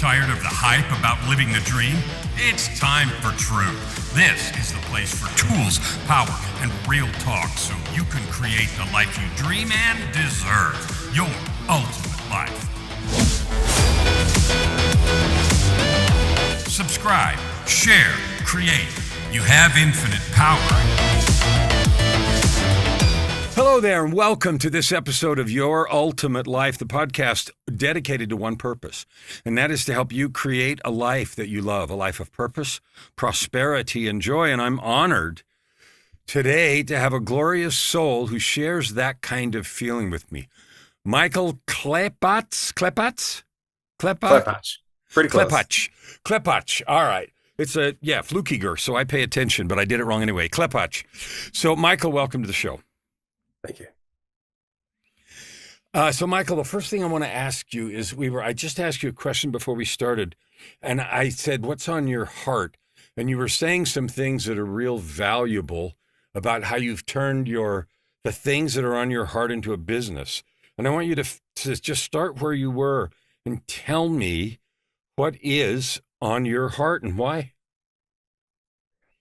Tired of the hype about living the dream? It's time for truth. This is the place for tools, power, and real talk so you can create the life you dream and deserve. Your ultimate life. Subscribe, share, create. You have infinite power. Hello there, and welcome to this episode of Your Ultimate Life, the podcast dedicated to one purpose, and that is to help you create a life that you love, a life of purpose, prosperity, and joy. And I'm honored today to have a glorious soul who shares that kind of feeling with me. Michael Klepacz? Klepacz. Pretty close. Klepacz. All right. It's flukiger, so I pay attention, but I did it wrong anyway. Klepacz. So, Michael, welcome to the show. Thank you. So, Michael, the first thing I want to ask you is I just asked you a question before we started, and I said, what's on your heart? And you were saying some things that are real valuable about how you've turned the things that are on your heart into a business. And I want you to just start where you were and tell me what is on your heart and why.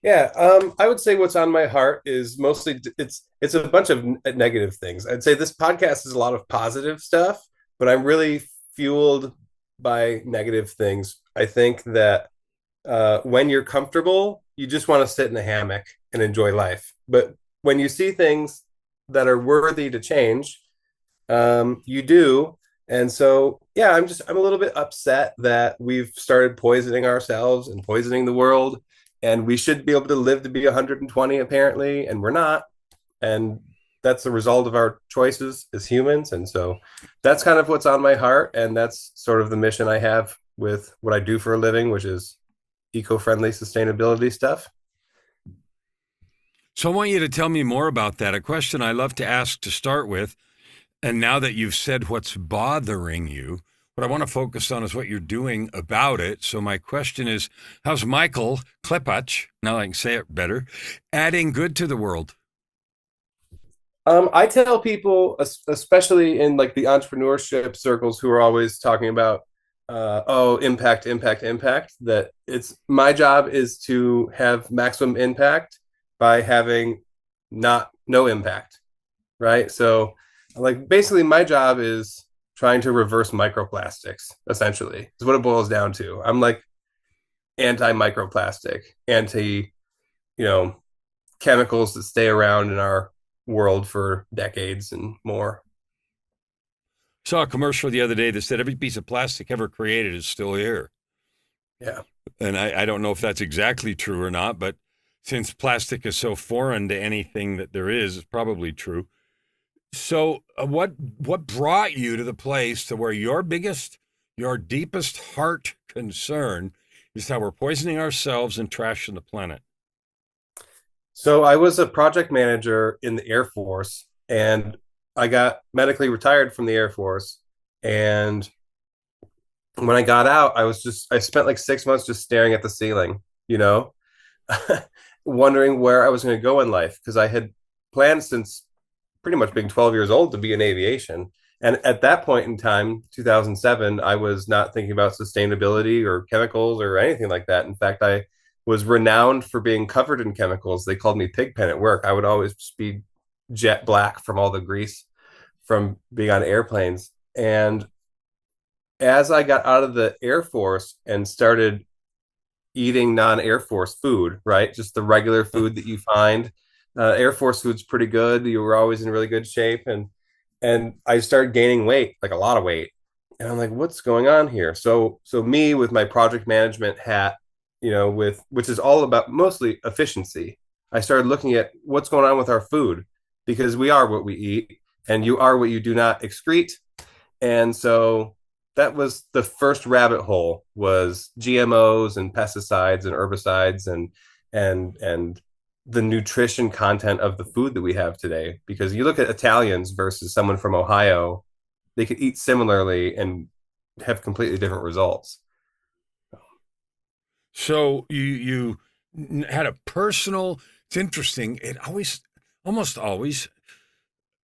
Yeah, I would say what's on my heart is mostly it's a bunch of negative things. I'd say this podcast is a lot of positive stuff, but I'm really fueled by negative things. I think that when you're comfortable, you just want to sit in the hammock and enjoy life. But when you see things that are worthy to change, you do. And so, yeah, I'm a little bit upset that we've started poisoning ourselves and poisoning the world. And we should be able to live to be 120, apparently, and we're not. And that's the result of our choices as humans. And so that's kind of what's on my heart. And that's sort of the mission I have with what I do for a living, which is eco-friendly sustainability stuff. So I want you to tell me more about that. A question I love to ask to start with. And now that you've said what's bothering you, what I want to focus on is what you're doing about it. So my question is, how's Michael Klepacz, now I can say it better, adding good to the world? I tell people, especially in like the entrepreneurship circles who are always talking about, impact, that my job is to have maximum impact by having no impact, right? So like basically my job is trying to reverse microplastics, essentially, is what it boils down to. I'm like anti-microplastic, chemicals that stay around in our world for decades and more. Saw a commercial the other day that said every piece of plastic ever created is still here. Yeah. And I don't know if that's exactly true or not, but since plastic is so foreign to anything that there is, it's probably true. So what brought you to the place to where your deepest heart concern is how we're poisoning ourselves and trashing the planet? So I was a project manager in the Air Force, and I got medically retired from the Air Force. And when I got out, I spent like 6 months just staring at the ceiling, wondering where I was going to go in life, because I had planned since pretty much being 12 years old to be in aviation. And at that point in time, 2007, I was not thinking about sustainability or chemicals or anything like that. In fact, I was renowned for being covered in chemicals. They called me Pigpen at work. I would always be jet black from all the grease from being on airplanes. And as I got out of the Air Force and started eating non-Air Force food, right? Just the regular food that you find. Air Force food's pretty good. You were always in really good shape. And I started gaining weight, like a lot of weight. And I'm like, what's going on here? So me with my project management hat, which is all about mostly efficiency, I started looking at what's going on with our food, because we are what we eat and you are what you do not excrete. And so that was the first rabbit hole, was GMOs and pesticides and herbicides and the nutrition content of the food that we have today. Because you look at Italians versus someone from Ohio, they could eat similarly and have completely different results. So you had a personal, it's interesting. Almost always,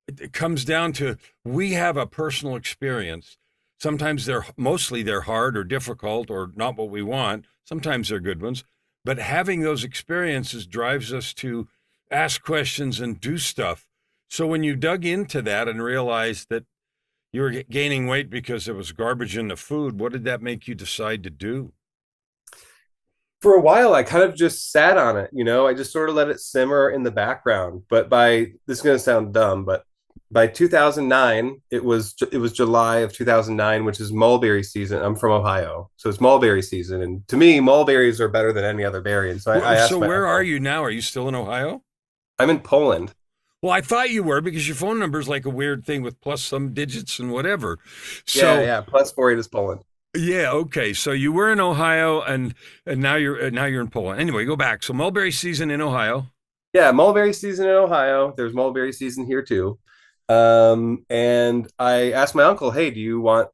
it comes down to, we have a personal experience. Sometimes they're hard or difficult or not what we want. Sometimes they're good ones. But having those experiences drives us to ask questions and do stuff. So when you dug into that and realized that you were gaining weight because there was garbage in the food, what did that make you decide to do? For a while, I kind of just sat on it. I just sort of let it simmer in the background. But this is going to sound dumb, but by 2009, it was July of 2009, which is mulberry season. I'm from Ohio, so it's mulberry season, and to me, mulberries are better than any other berry. And so I asked So my where uncle. are you now? Are you still in Ohio? I'm in Poland. Well, I thought you were because your phone number is like a weird thing with plus some digits and whatever. Yeah, So yeah. Plus 48 is Poland. yeah, okay. So you were in Ohio and now you're in Poland. Anyway, go back. So mulberry season in Ohio. Yeah, mulberry season in Ohio. There's mulberry season here too. And I asked my uncle, "Hey, do you want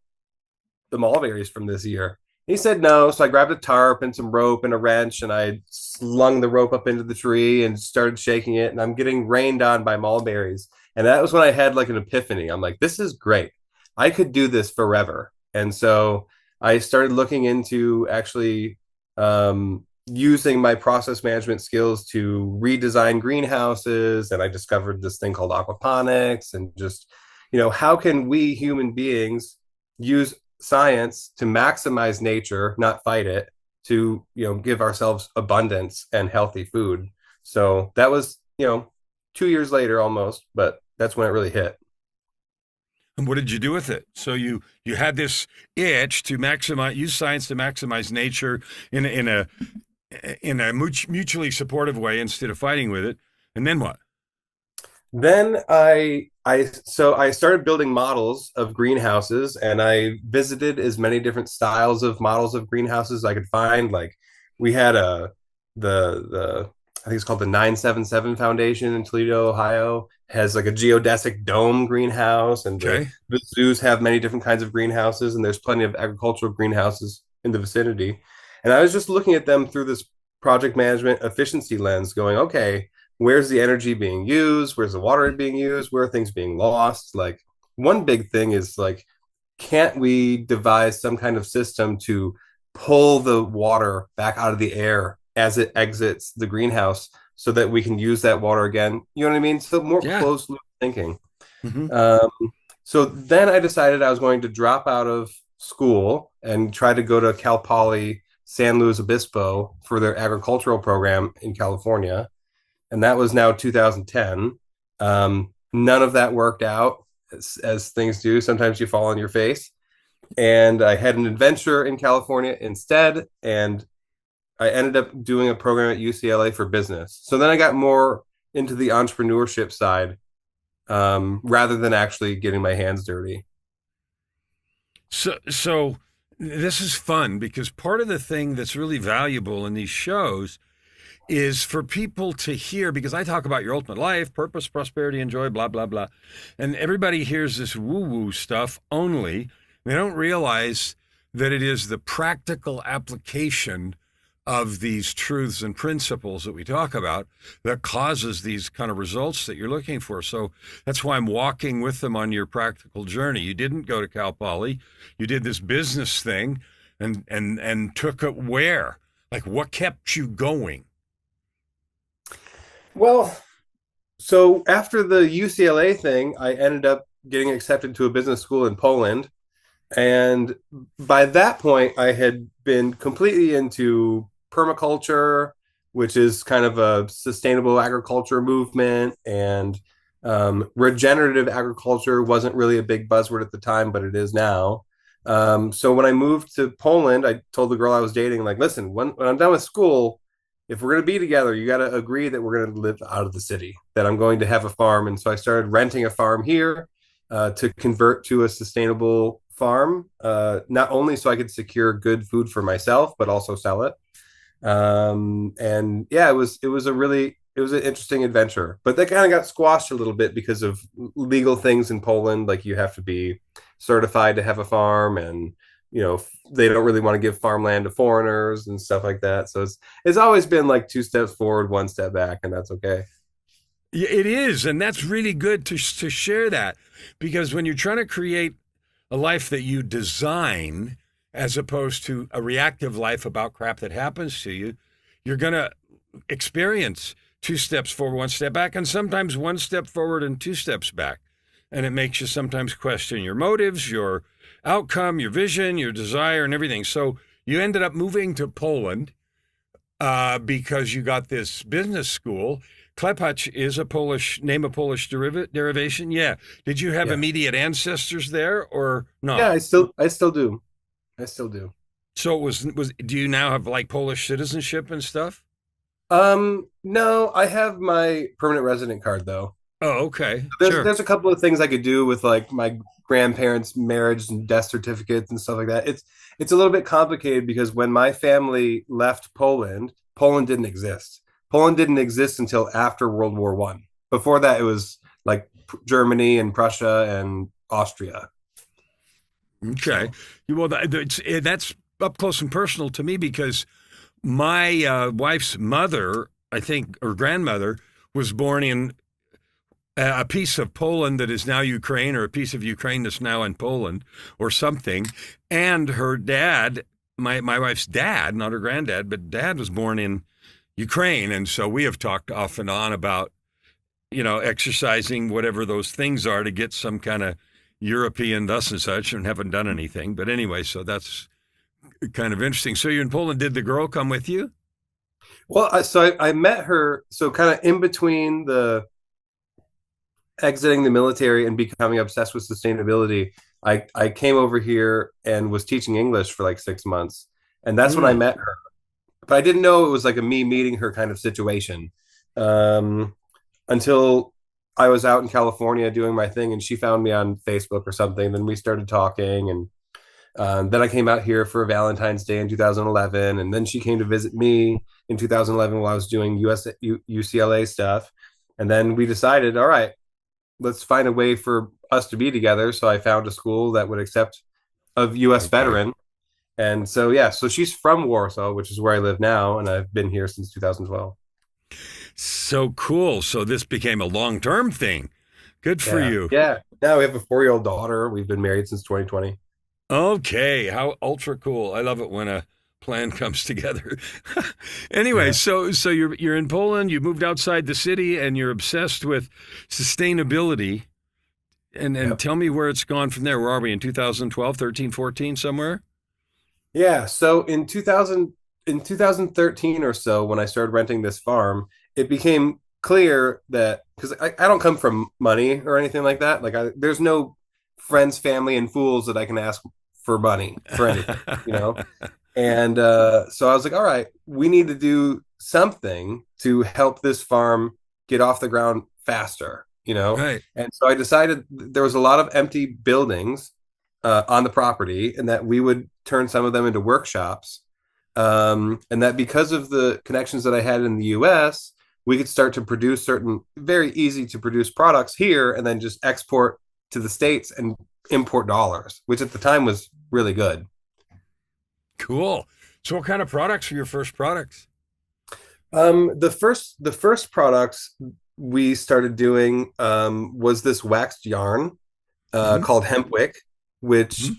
the mulberries from this year?" He said no. So I grabbed a tarp and some rope and a wrench, and I slung the rope up into the tree and started shaking it. And I'm getting rained on by mulberries. And that was when I had like an epiphany. I'm like, this is great. I could do this forever. And so I started looking into actually using my process management skills to redesign greenhouses. And I discovered this thing called aquaponics and just, how can we human beings use science to maximize nature, not fight it, to give ourselves abundance and healthy food. So that was 2 years later almost, but that's when it really hit. And what did you do with it? So you had this itch to use science to maximize nature in a mutually supportive way instead of fighting with it. And then what? Then I started building models of greenhouses, and I visited as many different styles of models of greenhouses I could find. Like we had the I think it's called the 977 Foundation in Toledo, Ohio, has like a geodesic dome greenhouse, and Okay. the zoos have many different kinds of greenhouses, and there's plenty of agricultural greenhouses in the vicinity. And I was just looking at them through this project management efficiency lens, going, okay, where's the energy being used? Where's the water being used? Where are things being lost? Like one big thing is like, can't we devise some kind of system to pull the water back out of the air as it exits the greenhouse so that we can use that water again? You know what I mean? So more Yeah. closed loop thinking. Mm-hmm. So then I decided I was going to drop out of school and try to go to Cal Poly San Luis Obispo for their agricultural program in California. And that was now 2010. None of that worked out as things do. Sometimes you fall on your face. And I had an adventure in California instead. And I ended up doing a program at UCLA for business. So then I got more into the entrepreneurship side rather than actually getting my hands dirty. So this is fun because part of the thing that's really valuable in these shows is for people to hear, because I talk about your ultimate life, purpose, prosperity, and joy, blah, blah, blah. And everybody hears this woo-woo stuff only. They don't realize that it is the practical application of these truths and principles that we talk about that causes these kind of results that you're looking for. So that's why I'm walking with them on your practical journey. You didn't go to Cal Poly. You did this business thing and took it where? Like what kept you going? Well, so after the UCLA thing, I ended up getting accepted to a business school in Poland. And by that point, I had been completely into permaculture, which is kind of a sustainable agriculture movement. And regenerative agriculture wasn't really a big buzzword at the time, but it is now. So when I moved to Poland, I told the girl I was dating, like, listen, when I'm done with school, if we're going to be together, you got to agree that we're going to live out of the city, that I'm going to have a farm. And so I started renting a farm here to convert to a sustainable farm, not only so I could secure good food for myself, but also sell it. And yeah, it was an interesting adventure, but that kind of got squashed a little bit because of legal things in Poland. Like you have to be certified to have a farm, and they don't really want to give farmland to foreigners and stuff like that. So it's always been like two steps forward, one step back, and that's okay. Yeah, it is, and that's really good to share that, because when you're trying to create a life that you design as opposed to a reactive life about crap that happens to you, you're going to experience 2 steps forward, 1 step back, and sometimes 1 step forward and 2 steps back. And it makes you sometimes question your motives, your outcome, your vision, your desire, and everything. So you ended up moving to Poland because you got this business school. Klepacz is a Polish name, a Polish derivation. Yeah. Did you have immediate ancestors there or not? Yeah, I still do. I still do. So it was do you now have like Polish citizenship and stuff? No, I have my permanent resident card though. Oh, okay. There's a couple of things I could do with like my grandparents' marriage and death certificates and stuff like that. It's a little bit complicated because when my family left Poland, Poland didn't exist. Poland didn't exist until after World War One. Before that, it was like Germany and Prussia and Austria. Okay. Well, that's up close and personal to me because my wife's mother, I think, or grandmother, was born in a piece of Poland that is now Ukraine, or a piece of Ukraine that's now in Poland, or something. And her dad, my wife's dad, not her granddad, but dad was born in Ukraine. And so we have talked off and on about, exercising whatever those things are to get some kind of European thus and such, and haven't done anything. But anyway, so that's kind of interesting. So you're in Poland. Did the girl come with you? Well, I met her. So kind of in between the exiting the military and becoming obsessed with sustainability, I came over here and was teaching English for like 6 months. And that's when I met her. But I didn't know it was like a me meeting her kind of situation until I was out in California doing my thing and she found me on Facebook or something. Then we started talking and then I came out here for Valentine's Day in 2011. And then she came to visit me in 2011 while I was doing UCLA stuff. And then we decided, all right, let's find a way for us to be together. So I found a school that would accept a U.S. veteran. And so, so she's from Warsaw, which is where I live now. And I've been here since 2012. So cool. So this became a long-term thing. Good for you. Yeah. Now we have a 4-year-old daughter. We've been married since 2020. Okay. How ultra cool. I love it when a plan comes together. Anyway, so you're in Poland, you moved outside the city and you're obsessed with sustainability. And tell me where it's gone from there. Where are we in 2012, 13, 14 somewhere? Yeah. So in 2013 or so, when I started renting this farm, it became clear that because I don't come from money or anything like that. Like there's no friends, family, and fools that I can ask for money for anything, And so I was like, all right, we need to do something to help this farm get off the ground faster, Right. And so I decided there was a lot of empty buildings on the property and that we would turn some of them into workshops. And that because of the connections that I had in the US, we could start to produce certain very easy to produce products here and then just export to the States and import dollars, which at the time was really good. Cool. So what kind of products were your first products? The first products we started doing was this waxed yarn called hempwick, which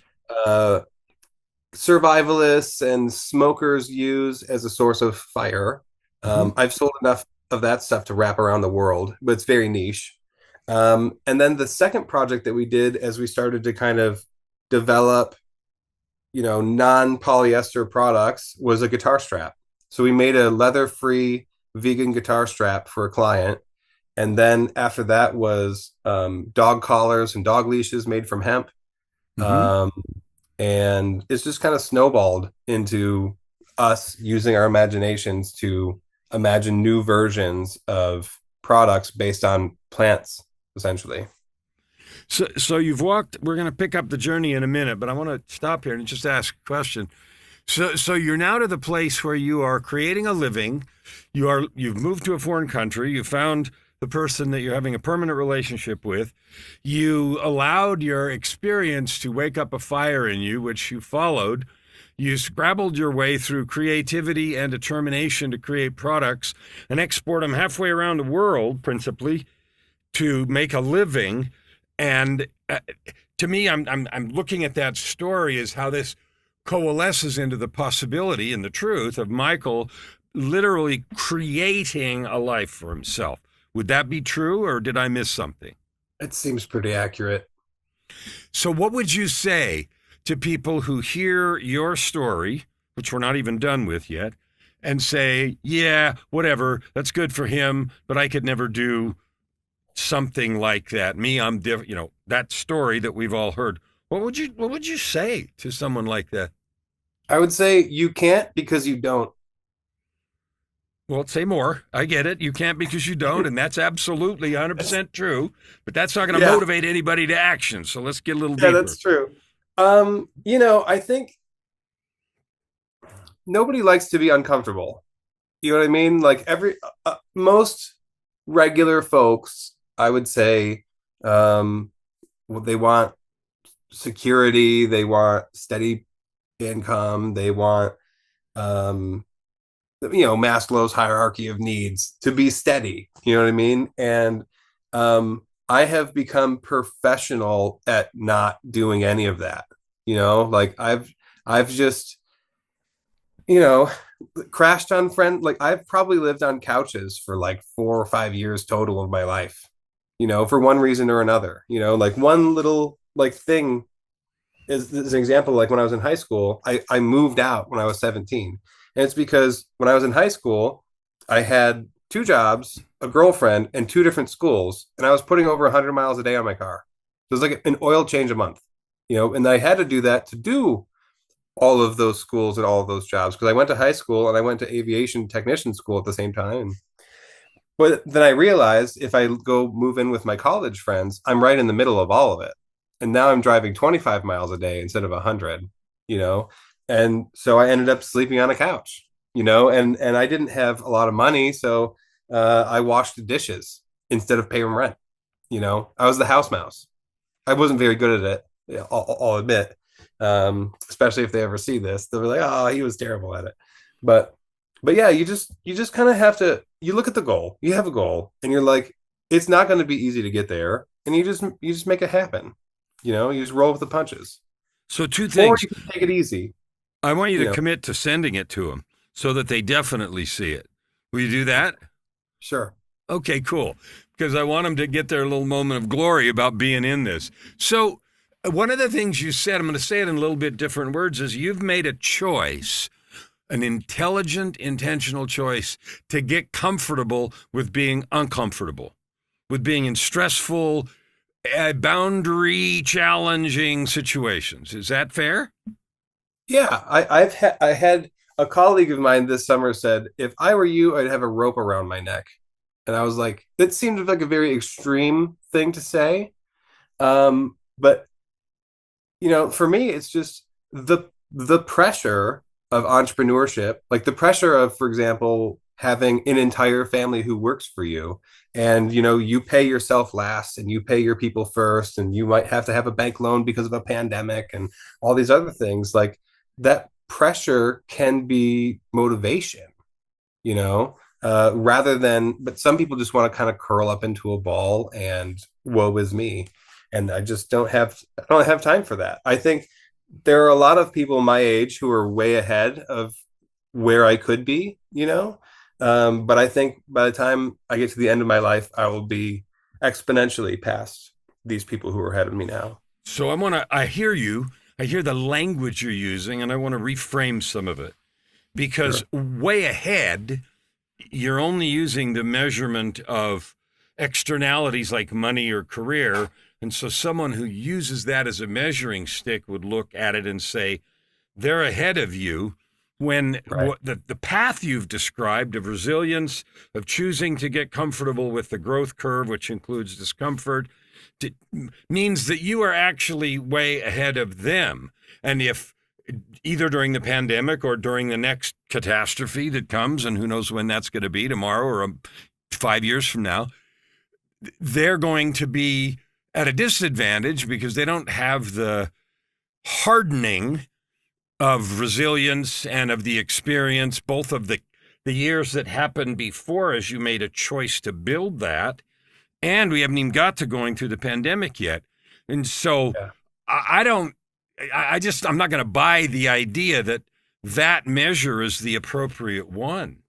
survivalists and smokers use as a source of fire. I've sold enough of that stuff to wrap around the world, but it's very niche. And then the second project that we did as we started to kind of develop, non-polyester products was a guitar strap. So we made a leather-free vegan guitar strap for a client. And then after that was dog collars and dog leashes made from hemp. And it's just kind of snowballed into us using our imaginations to imagine new versions of products based on plants, essentially. So you've walked, we're going to pick up the journey in a minute, but I want to stop here and just ask a question. So you're now to the place where you are creating a living. You've moved to a foreign country. You found the person that you're having a permanent relationship with. You allowed your experience to wake up a fire in you, which you followed. You scrabbled your way through creativity and determination to create products and export them halfway around the world, principally, to make a living. And to me, I'm looking at that story as how this coalesces into the possibility and the truth of Michael literally creating a life for himself. Would that be true, or did I miss something? It seems pretty accurate. So, what would you say to people who hear your story, which we're not even done with yet, and say, yeah, whatever, that's good for him, but I could never do something like that. Me, I'm different, that story that we've all heard. What would you say to someone like that? I would say you can't because you don't. Well, say more. I get it. You can't because you don't, and that's absolutely 100% true, but that's not going to Yeah. motivate anybody to action. So let's get a little Yeah, deeper. that's true. I think nobody likes to be uncomfortable. You know what I mean? Like most regular folks, I would say, well, they want security, they want steady income, they want, Maslow's hierarchy of needs to be steady. You know what I mean? And I have become professional at not doing any of that. Like I've just, you know, crashed on friend. Like I've probably lived on couches for like 4 or 5 years total of my life, for one reason or another. Like one little like thing is an example. Like when I was in high school, I moved out when I was 17. And it's because when I was in high school, I had 2 jobs, a girlfriend, and 2 different schools. And I was putting over 100 miles a day on my car. So it was like an oil change a month, and I had to do that to do all of those schools and all of those jobs because I went to high school and I went to aviation technician school at the same time. But then I realized if I go move in with my college friends, I'm right in the middle of all of it. And now I'm driving 25 miles a day instead of 100, you know? And so I ended up sleeping on a couch, and I didn't have a lot of money. So I washed the dishes instead of paying rent. I was the house mouse. I wasn't very good at it, I'll admit. Especially if they ever see this, they'll be like, "Oh, he was terrible at it." But yeah, you just kind of have to. You look at the goal. You have a goal, and you're like, it's not going to be easy to get there, and you just make it happen. You just roll with the punches. So two Or things. you can take it easy. I want you to you know. commit to sending it to them so that they definitely see it. Will you do that? Sure. Okay, cool. Because I want them to get their little moment of glory about being in this. So one of the things you said, I'm going to say it in a little bit different words, is you've made a choice, an intelligent, intentional choice to get comfortable with being uncomfortable, with being in stressful, boundary challenging situations. Is that fair? Yeah, I had a colleague of mine this summer said, if I were you, I'd have a rope around my neck. And I was like, that seemed like a very extreme thing to say. But for me, it's just the pressure of entrepreneurship, like the pressure of, for example, having an entire family who works for you, and you pay yourself last, and you pay your people first, and you might have to have a bank loan because of a pandemic, and all these other things. Like that pressure can be motivation, rather than. But some people just want to kind of curl up into a ball and woe is me. And I just don't have time for that. I think there are a lot of people my age who are way ahead of where I could be, but I think by the time I get to the end of my life, I will be exponentially past these people who are ahead of me now. So I hear you. I hear the language you're using, and I want to reframe some of it. Because Sure. way ahead, you're only using the measurement of externalities like money or career. And so someone who uses that as a measuring stick would look at it and say, they're ahead of you, when Right. the path you've described of resilience, of choosing to get comfortable with the growth curve, which includes discomfort, means that you are actually way ahead of them. And if either during the pandemic or during the next catastrophe that comes, and who knows when that's going to be, tomorrow or 5 years from now, they're going to be at a disadvantage because they don't have the hardening of resilience and of the experience, both of the years that happened before as you made a choice to build that. And we haven't even got to going through the pandemic yet. And so Yeah. I don't, I'm not going to buy the idea that that measure is the appropriate one.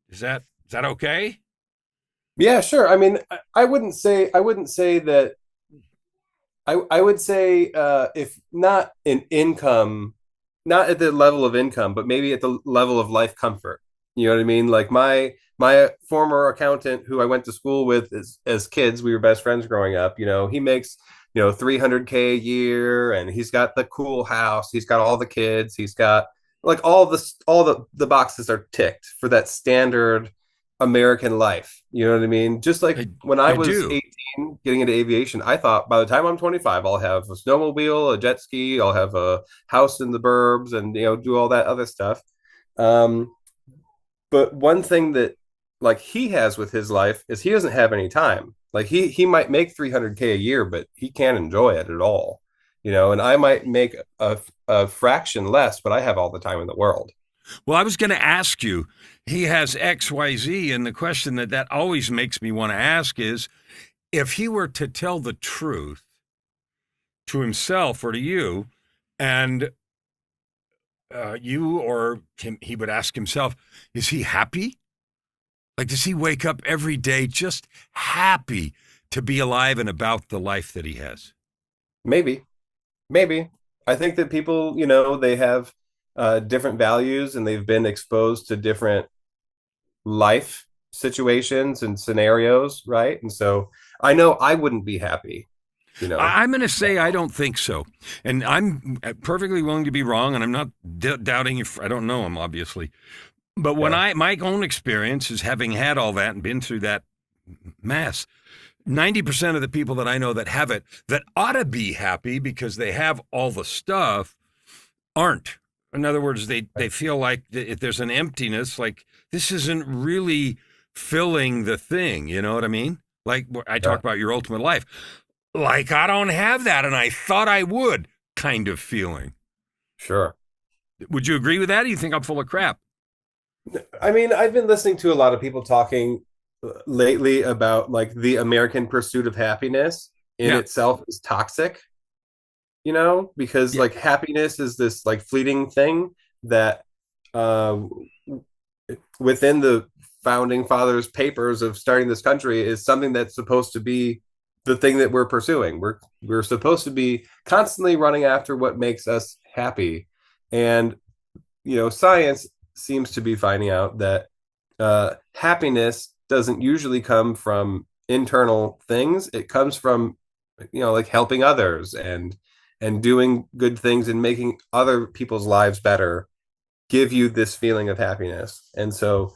Is that okay? Yeah, sure. I mean, I wouldn't say that. I would say if not in income, not at the level of income, but maybe at the level of life comfort. You know what I mean? Like my former accountant who I went to school with as kids, we were best friends growing up. You know, he makes 300K a year, and he's got the cool house, he's got all the kids, he's got like all the boxes are ticked for that standard American life. You know what I mean? Just like I, when I I was do. 18 getting into aviation, I thought by the time I'm 25, I'll have a snowmobile, a jet ski, I'll have a house in the burbs and do all that other stuff. Um, but one thing that like he has with his life is he doesn't have any time. Like he might make 300K a year, but he can't enjoy it at all. And I might make a fraction less, but I have all the time in the world. Well, I was going to ask you, he has XYZ, and the question that always makes me want to ask is if he were to tell the truth to himself or to you, and you or him, he would ask himself, is he happy? Like, does he wake up every day just happy to be alive and about the life that he has? Maybe, maybe. I think that people, they have different values and they've been exposed to different life situations and scenarios, right? And so I know I wouldn't be happy, you know. I'm going to say I don't think so. And I'm perfectly willing to be wrong, and I'm not doubting if I don't know him, obviously. But when Yeah. my own experience is having had all that and been through that mess, 90% of the people that I know that have it, that ought to be happy because they have all the stuff, aren't. In other words, they feel like if there's an emptiness, like this isn't really filling the thing. You know what I mean? Like I talk Yeah, about your ultimate life. Like I don't have that, and I thought I would kind of feeling. sure. Would you agree with that? Or do you think I'm full of crap? I mean, I've been listening to a lot of people talking lately about like the American pursuit of happiness in Yeah. itself is toxic, because Yeah. like happiness is this like fleeting thing that uh, within the founding fathers' papers of starting this country is something that's supposed to be the thing that we're pursuing. We're supposed to be constantly running after what makes us happy, and science seems to be finding out that happiness doesn't usually come from internal things. It comes from like helping others and doing good things and making other people's lives better give you this feeling of happiness. And so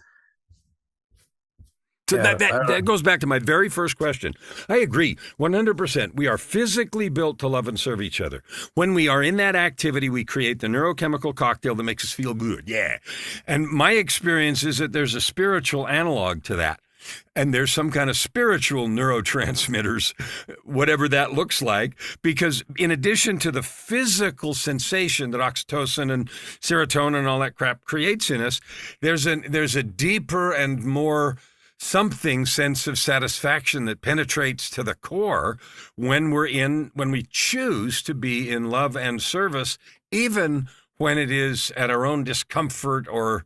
So yeah, I don't that know. goes back to my very first question. I agree 100%. We are physically built to love and serve each other. When we are in that activity, we create the neurochemical cocktail that makes us feel good. Yeah. And my experience is that there's a spiritual analog to that. And there's some kind of spiritual neurotransmitters, whatever that looks like, because in addition to the physical sensation that oxytocin and serotonin and all that crap creates in us, there's a deeper and more something sense of satisfaction that penetrates to the core when we choose to be in love and service, even when it is at our own discomfort or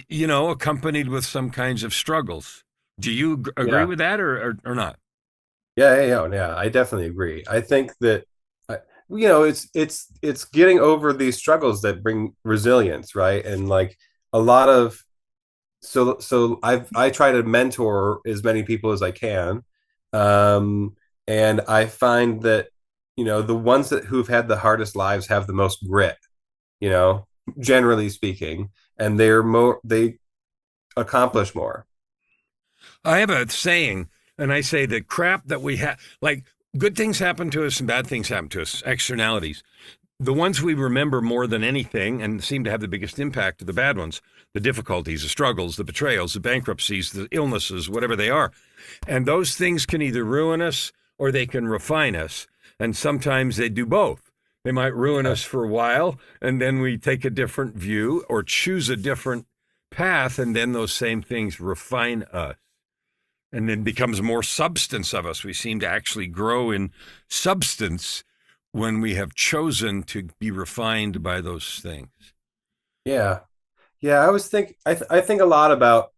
accompanied with some kinds of struggles. Do you agree Yeah, with that or not? yeah, I definitely agree. I think that it's getting over these struggles that bring resilience, right? And like a lot of so I try to mentor as many people as I can, um, and I find that the ones who've had the hardest lives have the most grit, you know, generally speaking, and they accomplish more. I have a saying, and I say the crap that we have, like good things happen to us and bad things happen to us, externalities. The ones we remember more than anything and seem to have the biggest impact are the bad ones, the difficulties, the struggles, the betrayals, the bankruptcies, the illnesses, whatever they are. And those things can either ruin us or they can refine us. And sometimes they do both. They might ruin Yeah, us for a while, and then we take a different view or choose a different path, and then those same things refine us and then becomes more substance of us. We seem to actually grow in substance when we have chosen to be refined by those things. Yeah. Yeah, I think a lot about,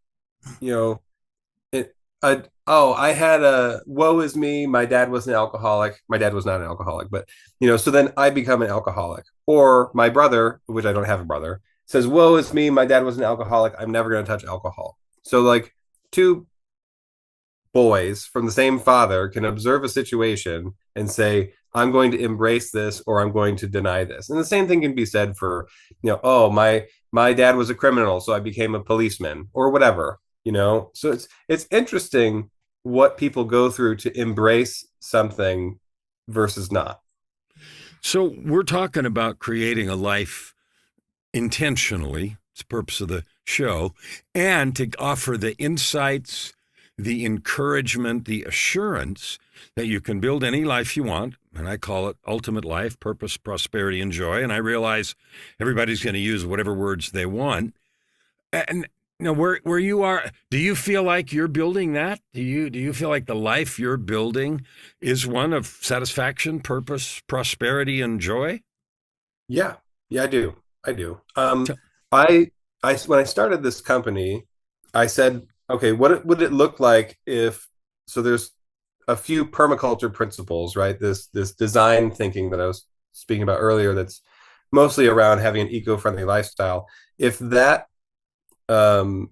you know, it I had a woe is me, my dad was an alcoholic. My dad was not an alcoholic, but so then I become an alcoholic. Or my brother, which I don't have a brother, says, woe is me, my dad was an alcoholic. I'm never going to touch alcohol. So like two boys from the same father can observe a situation and say, I'm going to embrace this or I'm going to deny this. And the same thing can be said for, oh, my dad was a criminal, so I became a policeman or whatever, So it's interesting what people go through to embrace something versus not. So we're talking about creating a life intentionally. It's the purpose of the show, and to offer the insights, the encouragement, the assurance that you can build any life you want. And I call it ultimate life, purpose, prosperity, and joy. And I realize everybody's going to use whatever words they want. And where you are, do you feel like you're building that? Do you feel like the life you're building is one of satisfaction, purpose, prosperity, and joy? Yeah. Yeah, I do. I do. I when I started this company, I said, okay, what would it look like if, so there's a few permaculture principles, right? This design thinking that I was speaking about earlier, that's mostly around having an eco-friendly lifestyle. If that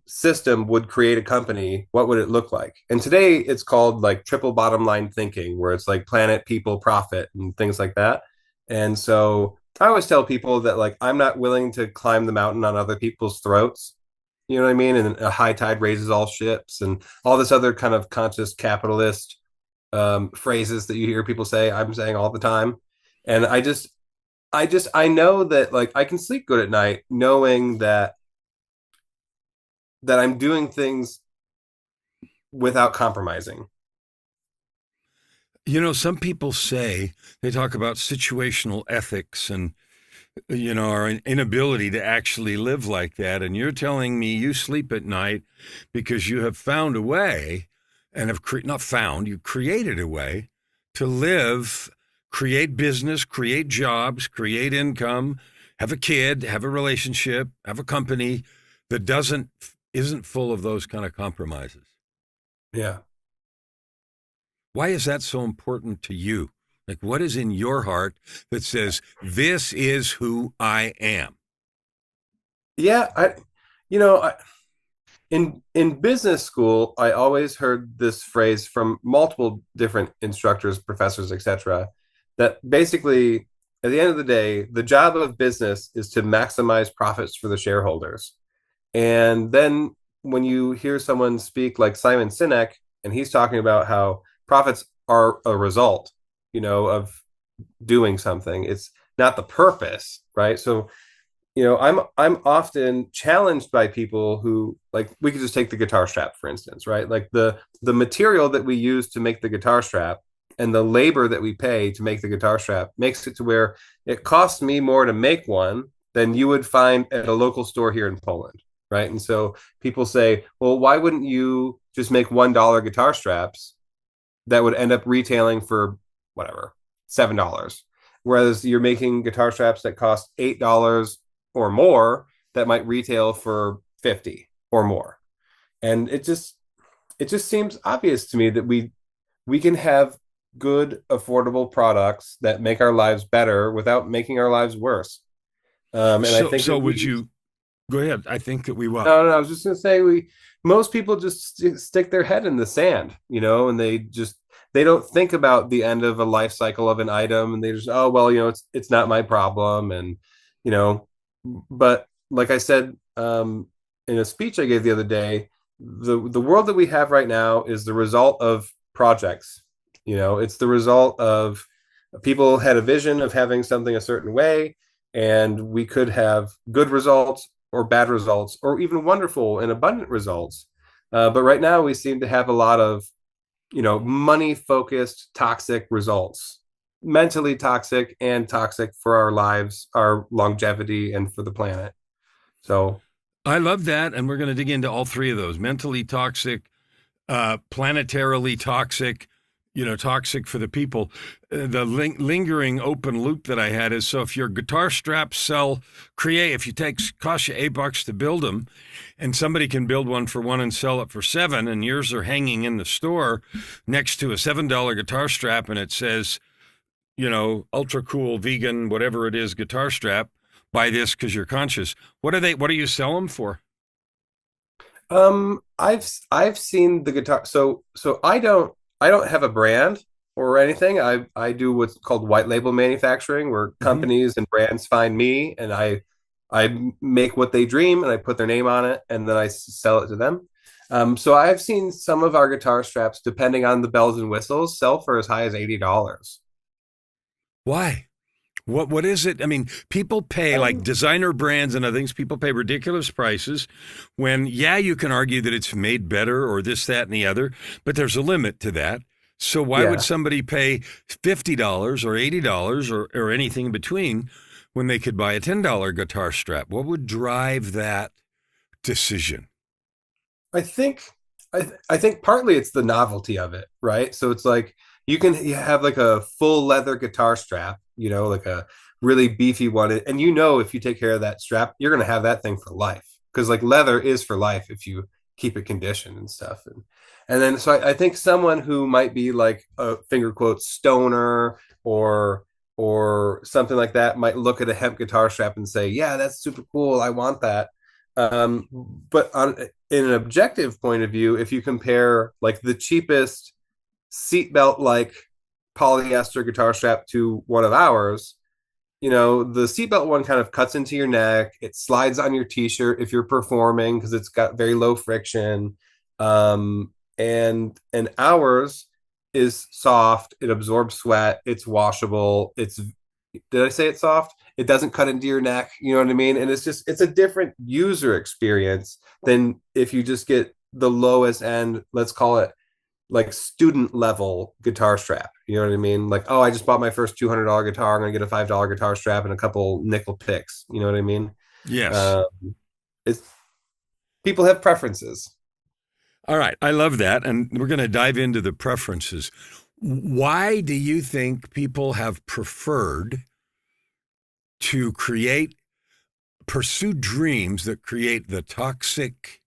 system would create a company, what would it look like? And today it's called like triple bottom line thinking, where it's like planet, people, profit, and things like that. And so I always tell people that like I'm not willing to climb the mountain on other people's throats. You know what I mean? And a high tide raises all ships and all this other kind of conscious capitalist phrases that you hear people say, I'm saying all the time. And I know that like I can sleep good at night knowing that I'm doing things without compromising. Some people say, they talk about situational ethics and, our inability to actually live like that. And you're telling me you sleep at night because you have found a way and have not found, you created a way to live, create business, create jobs, create income, have a kid, have a relationship, have a company that isn't full of those kind of compromises. Yeah. Why is that so important to you? Like, what is in your heart that says, this is who I am? Yeah. In business school, I always heard this phrase from multiple different instructors, professors, etc., that basically, at the end of the day, the job of business is to maximize profits for the shareholders. And then when you hear someone speak like Simon Sinek, and he's talking about how profits are a result, of doing something. It's not the purpose, right? So, I'm often challenged by people who, like, we could just take the guitar strap, for instance, right? Like the material that we use to make the guitar strap and the labor that we pay to make the guitar strap makes it to where it costs me more to make one than you would find at a local store here in Poland, right? And so people say, well, why wouldn't you just make $1 guitar straps that would end up retailing for whatever, $7? Whereas you're making guitar straps that cost $8 or more that might retail for 50 or more. And it just seems obvious to me that we can have good, affordable products that make our lives better without making our lives worse. And I think would you go ahead? I think that we will. No, I was just going to say most people just stick their head in the sand, and they don't think about the end of a life cycle of an item, and they just, oh, well, it's not my problem. And, but like I said, in a speech I gave the other day, the world that we have right now is the result of projects. It's the result of people had a vision of having something a certain way, and we could have good results or bad results, or even wonderful and abundant results. But right now we seem to have a lot of, money-focused, toxic results, mentally toxic and toxic for our lives, our longevity, and for the planet. So I love that. And we're going to dig into all three of those: mentally toxic, planetarily toxic, toxic for the people. The lingering open loop that I had is, so if your guitar straps if you cost you $8 to build them, and somebody can build one for $1 and sell it for $7, and yours are hanging in the store next to a $7 guitar strap, and it says, ultra cool vegan, whatever it is, guitar strap, buy this because you're conscious. What do you sell them for? I've seen the guitar. So I don't have a brand or anything. I do what's called white label manufacturing, where Mm-hmm. companies and brands find me, and I make what they dream, and I put their name on it, and then I sell it to them. So I've seen some of our guitar straps, depending on the bells and whistles, sell for as high as $80. Why? What is it? I mean, people pay, like Um, designer brands and other things, people pay ridiculous prices when, yeah, you can argue that it's made better or this, that, and the other, but there's a limit to that. So why would yeah, somebody pay $50 or $80 or anything in between when they could buy a $10 guitar strap? What would drive that decision? I think I think partly it's the novelty of it, right? So it's like you have like a full leather guitar strap, like a really beefy one, and if you take care of that strap, you're gonna have that thing for life, because like leather is for life if you keep it conditioned and stuff. And then so I think someone who might be like a finger quote stoner or something like that might look at a hemp guitar strap and say, yeah, that's super cool, I want that. But in an objective point of view, if you compare like the cheapest seatbelt like polyester guitar strap to one of ours, the seatbelt one kind of cuts into your neck. It slides on your t-shirt if you're performing because it's got very low friction. And ours is soft. It absorbs sweat. It's washable. Did I say it's soft? It doesn't cut into your neck. You know what I mean? And it's a different user experience than if you just get the lowest end, let's call it like student level guitar strap. You know what I mean? Like, oh, I just bought my first $200 guitar. I'm gonna get a $5 guitar strap and a couple nickel picks. You know what I mean? Yes. Uh, it's People have preferences. All right. I love that. And we're going to dive into the preferences. Why do you think people have preferred to pursue dreams that create the toxic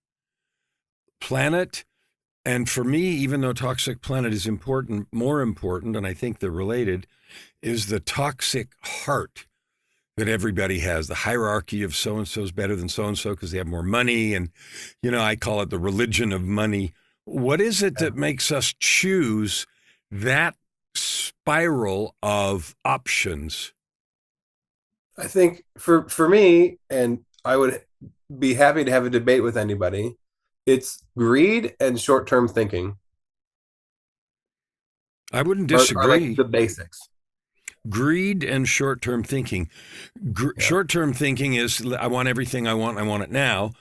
planet? And for me, even though toxic planet is important, more important, and I think they're related, is the toxic heart that everybody has, the hierarchy of so and so is better than so and so because they have more money. And, I call it the religion of money. What is it that makes us choose that spiral of options? I think for me, and I would be happy to have a debate with anybody, it's greed and short-term thinking I wouldn't are like disagree. the basics. Greed and short-term thinking. Yeah. Short-term thinking is, I want everything I want it now.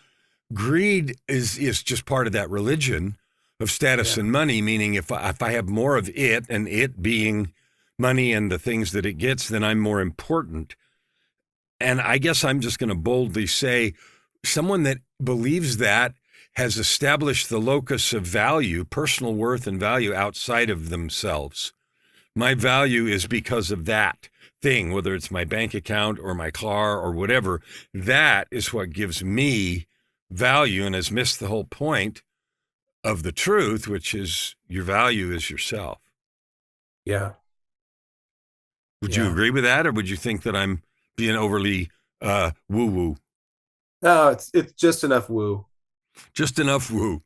Greed is just part of that religion of status Yeah. and money, meaning if I have more of it, and it being money and the things that it gets, then I'm more important. And I guess I'm just going to boldly say someone that believes that has established the locus of value, personal worth and value outside of themselves. My value is because of that thing, whether it's my bank account or my car or whatever. That is what gives me value and has missed the whole point of the truth, which is your value is yourself. Yeah. Would you Yeah. agree with that, or would you think that I'm being overly woo woo? No, it's just enough woo. Just enough woo.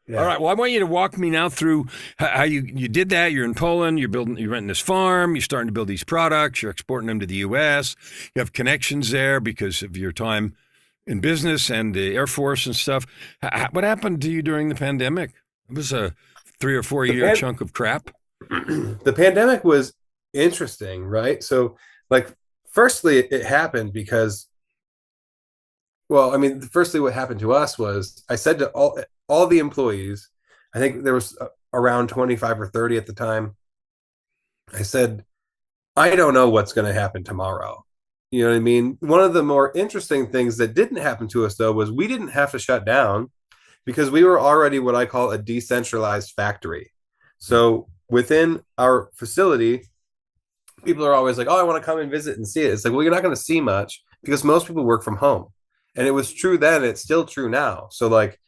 All Yeah. right. Well, I want you to walk me now through how you did that. You're in Poland. You're renting this farm. You're starting to build these products. You're exporting them to the U.S. You have connections there because of your time in business and the Air Force and stuff. What happened to you during the pandemic? It was a 3 or 4 year The chunk of crap. the pandemic was interesting, right? So, like, firstly, it happened because, well, I mean, firstly, what happened to us was I said to all the employees, I think there was around 25 or 30 at the time. I said, I don't know what's going to happen tomorrow. You know what I mean? One of the more interesting things that didn't happen to us, though, was we didn't have to shut down because we were already what I call a decentralized factory. So within our facility, people are always like, "Oh, I want to come and visit and see it." It's like, well, you're not going to see much because most people work from home, and it was true then. It's still true now. So like,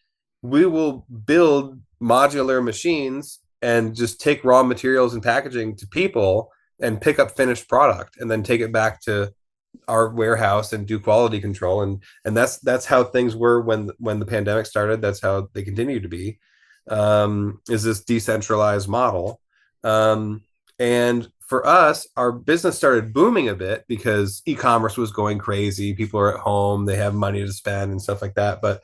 we will build modular machines and just take raw materials and packaging to people and pick up finished product and then take it back to our warehouse and do quality control, and that's how things were when the pandemic started. That's how they continue to be, is this decentralized model. And for us, our business started booming a bit because e-commerce was going crazy. People are at home, they have money to spend and stuff like that. But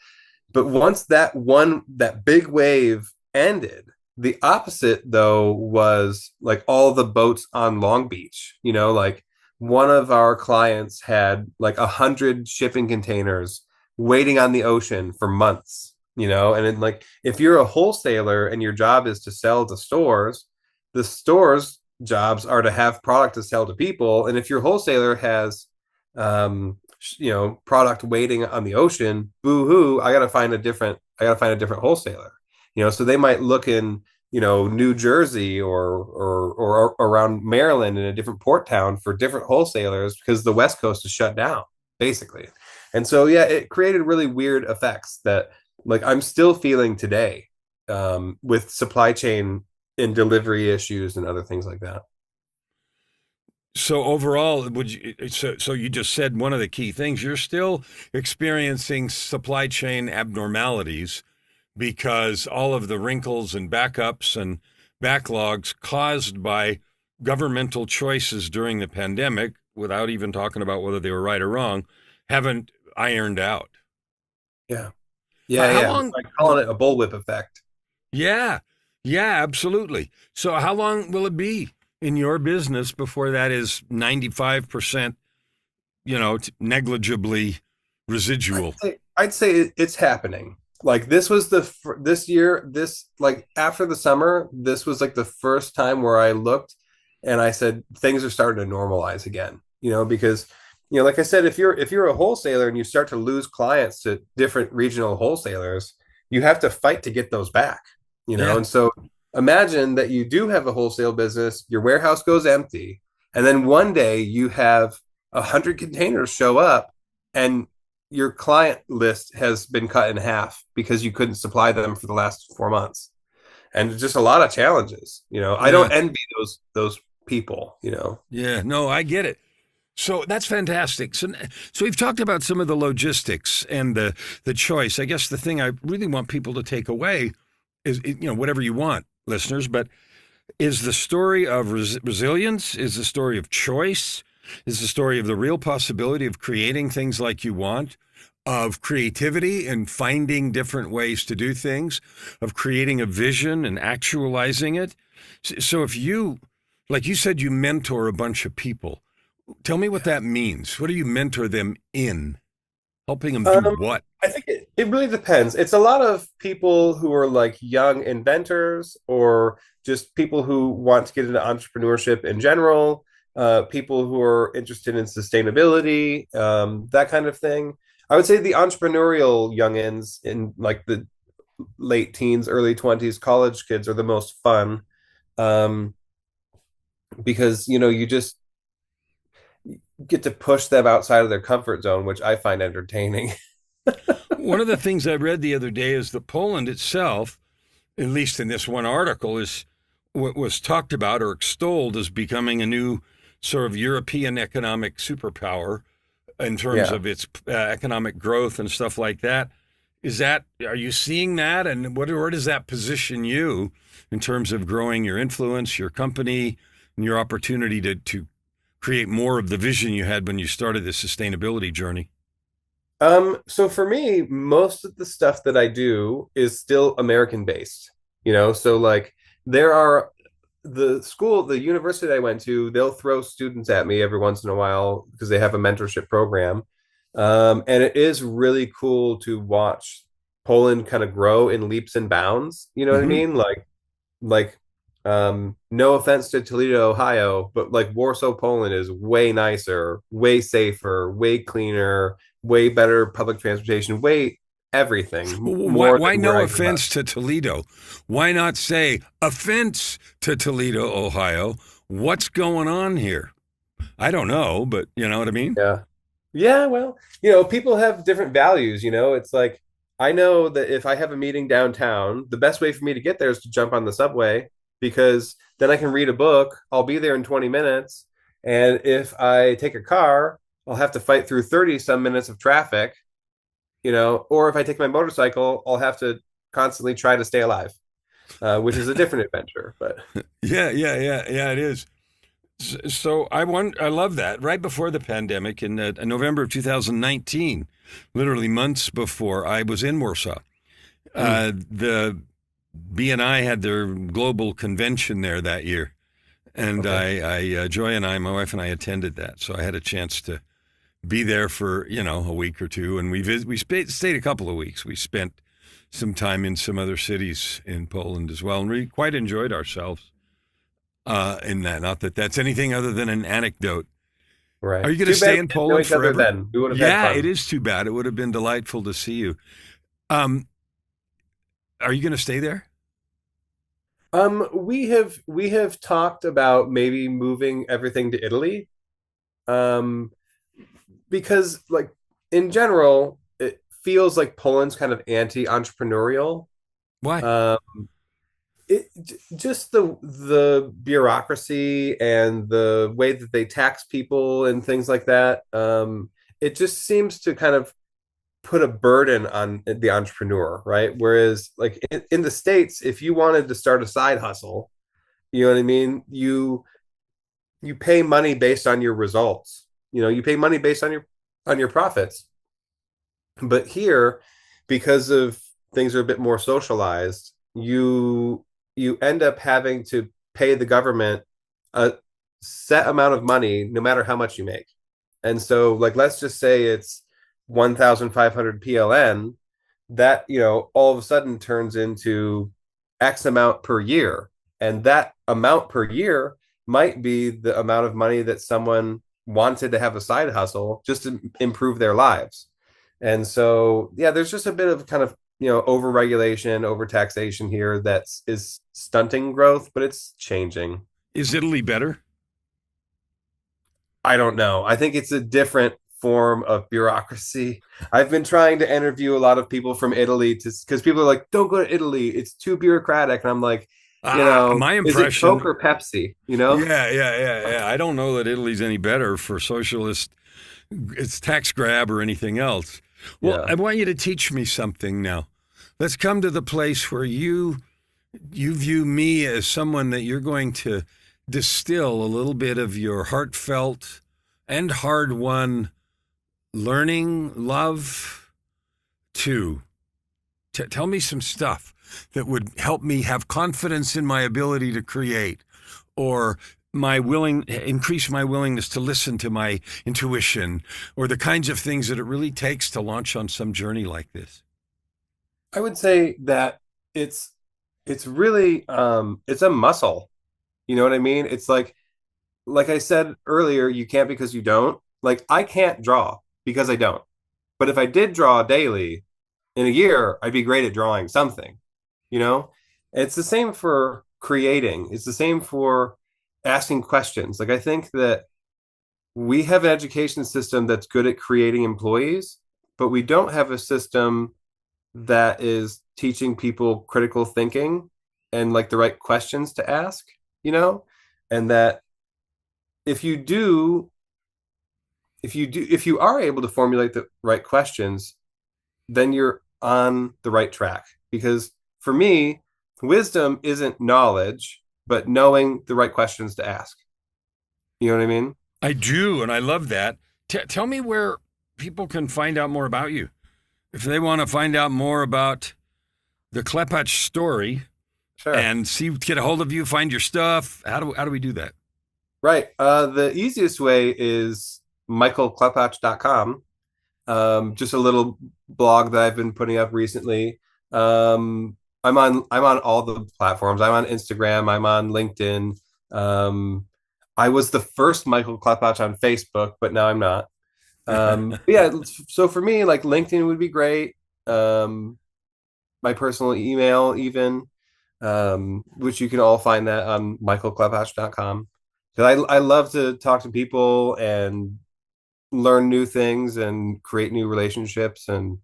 once that big wave ended, the opposite though was like all the boats on Long Beach. Like one of our clients had like 100 shipping containers waiting on the ocean for months. And then like if you're a wholesaler and your job is to sell to stores, the stores jobs are to have product to sell to people. And if your wholesaler has product waiting on the ocean, boo-hoo, I gotta find a different wholesaler. So they might look in New Jersey or around Maryland in a different port town for different wholesalers because the West Coast is shut down, basically. And so yeah, it created really weird effects that like I'm still feeling today, with supply chain and delivery issues and other things like that. So overall, so you just said one of the key things, you're still experiencing supply chain abnormalities because all of the wrinkles and backups and backlogs caused by governmental choices during the pandemic, without even talking about whether they were right or wrong, haven't ironed out. Yeah. How Yeah. long? Like calling it a bullwhip effect. Yeah, yeah, absolutely. So how long will it be in your business before that is 95%, negligibly residual? I'd say it's happening. Like this was this year, this like after the summer, this was like the first time where I looked and I said things are starting to normalize again. Because like I said, if you're a wholesaler and you start to lose clients to different regional wholesalers, you have to fight to get those back. Yeah. And so imagine that you do have a wholesale business, your warehouse goes empty, and then one day you have 100 containers show up and your client list has been cut in half because you couldn't supply them for the last 4 months. And just a lot of challenges. I Yeah. don't envy those people. Yeah. No, I get it. So that's fantastic. So we've talked about some of the logistics and the choice. I guess the thing I really want people to take away is, whatever you want, listeners, but is the story of resilience, is the story of choice, is the story of the real possibility of creating things like you want, of creativity and finding different ways to do things, of creating a vision and actualizing it. So if you, like you said, you mentor a bunch of people, tell me what that means. What do you mentor them in? Helping them do what? I think it really depends. It's a lot of people who are like young inventors or just people who want to get into entrepreneurship in general, people who are interested in sustainability, that kind of thing. I would say the entrepreneurial youngins in like the late teens, early 20s, college kids are the most fun, um, because you just get to push them outside of their comfort zone, which I find entertaining. One of the things I read the other day is that Poland itself, at least in this one article, is what was talked about or extolled as becoming a new sort of European economic superpower in terms Yeah. of its economic growth and stuff like that. Are you seeing that? And where does that position you in terms of growing your influence, your company, and your opportunity to create more of the vision you had when you started this sustainability journey? So for me, most of the stuff that I do is still American based, so like there are the university I went to, they'll throw students at me every once in a while because they have a mentorship program. And it is really cool to watch Poland kind of grow in leaps and bounds. You know what I Hmm. mean? Like, no offense to Toledo, Ohio, but like Warsaw, Poland is way nicer, way safer, way cleaner, way better public transportation, way everything more Why than where no I grew up. offense to Toledo? Why not say offense to Toledo, Ohio? What's going on here? I don't know, but you know what I mean? Yeah. Yeah, well, people have different values, It's like I know that if I have a meeting downtown, the best way for me to get there is to jump on the subway because then I can read a book. I'll be there in 20 minutes. And if I take a car, I'll have to fight through 30 some minutes of traffic, or if I take my motorcycle, I'll have to constantly try to stay alive, which is a different adventure. But Yeah, it is. So I love that. Right before the pandemic, in November of 2019, literally months before, I was in Warsaw. The BNI had their global convention there that year, and okay. Joy and I, my wife and I, attended that. So I had a chance to be there for a week or two, and stayed a couple of weeks. We spent some time in some other cities in Poland as well, and we quite enjoyed ourselves in that. Not that that's anything other than an anecdote. Are Right. you going to Too bad stay we in didn't know Poland each other forever? then. We would have had Yeah, it fun. is too bad. It would have been delightful to see you. Um, are you going to stay there? We have talked about maybe moving everything to Italy. Um, because like in general, it feels like Poland's kind of anti-entrepreneurial. Why? Um, just the bureaucracy and the way that they tax people and things like that. It just seems to kind of put a burden on the entrepreneur, right? Whereas like in the States, if you wanted to start a side hustle, you know what I mean? You pay money based on your results. You pay money based on your profits. But here, because of things are a bit more socialized, you end up having to pay the government a set amount of money no matter how much you make. And so like let's just say it's 1,500 PLN, that all of a sudden turns into X amount per year. And that amount per year might be the amount of money that someone wanted to have a side hustle just to improve their lives. And so, yeah, there's just a bit of kind of, over regulation, over taxation here is stunting growth, but it's changing. Is Italy better? I don't know. I think it's a different form of bureaucracy. I've been trying to interview a lot of people from Italy because people are like, don't go to Italy. It's too bureaucratic. And I'm like, My is it Coke impression. or Pepsi? Yeah. I don't know that Italy's any better for socialist. It's tax grab or anything else. Well, Yeah. I want you to teach me something now. Let's come to the place where you view me as someone that you're going to distill a little bit of your heartfelt and hard-won learning, love to. Tell me some stuff that would help me have confidence in my ability to create, or increase my willingness to listen to my intuition, or the kinds of things that it really takes to launch on some journey like this. I would say that it's really it's a muscle. You know what I mean? It's like I said earlier, you can't because you don't. Like I can't draw because I don't. But if I did draw daily in a year, I'd be great at drawing something, you know? It's the same for creating. It's the same for asking questions. Like I think that we have an education system that's good at creating employees, but we don't have a system that is teaching people critical thinking and like the right questions to ask, you know? And that if you do if you are able to formulate the right questions, then you're on the right track. Because for me, wisdom isn't knowledge, but knowing the right questions to ask. You know what I mean? I do, and I love that. Tell me where people can find out more about you. If they want to find out more about the Klepacz story Sure. and get a hold of you, find your stuff, how do we do that? Right. The easiest way is michaelklepacz.com. Just a little blog that I've been putting up recently. I'm on all the platforms. I'm on Instagram. I'm on LinkedIn. I was the first Michael Klepacz on Facebook, but now I'm not. Yeah. So for me, like LinkedIn would be great. my personal email even, which you can all find that on michaelklepacz.com. Because I love to talk to people and learn new things and create new relationships and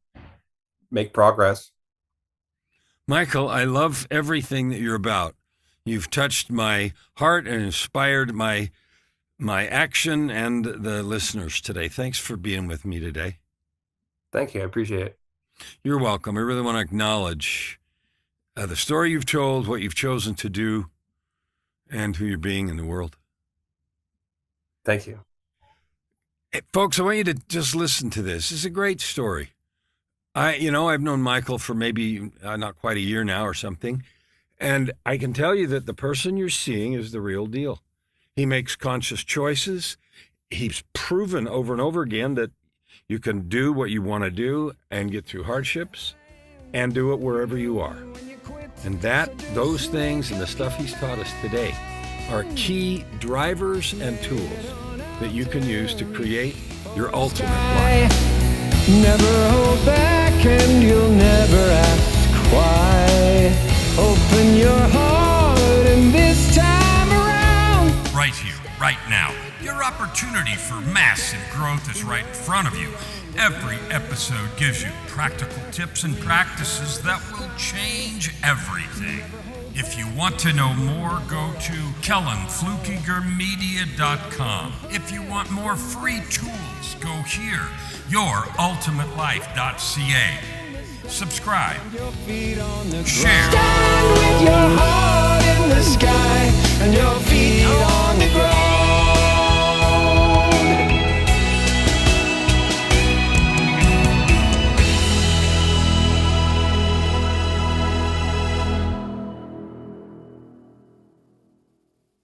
make progress. Michael, I love everything that you're about. You've touched my heart and inspired my action and the listeners today. Thanks for being with me today. Thank you. I appreciate it. You're welcome. I really want to acknowledge the story you've told, what you've chosen to do, and who you're being in the world. Thank you. Hey, folks, I want you to just listen to this. It's a great story. I've known Michael for maybe not quite a year now or something, and I can tell you that the person you're seeing is the real deal. He makes conscious choices. He's proven over and over again that you can do what you want to do and get through hardships and do it wherever you are. And those things and the stuff he's taught us today are key drivers and tools that you can use to create your ultimate life. Never hold back and you'll never ask why. Open your heart and this time around. Right here, right now. Your opportunity for massive growth is right in front of you. Every episode gives you practical tips and practices that will change everything. If you want to know more, go to kellenflukigermedia.com. If you want more free tools, go here, yourultimatelife.ca. Subscribe, share. Stand with your heart in the sky and your feet on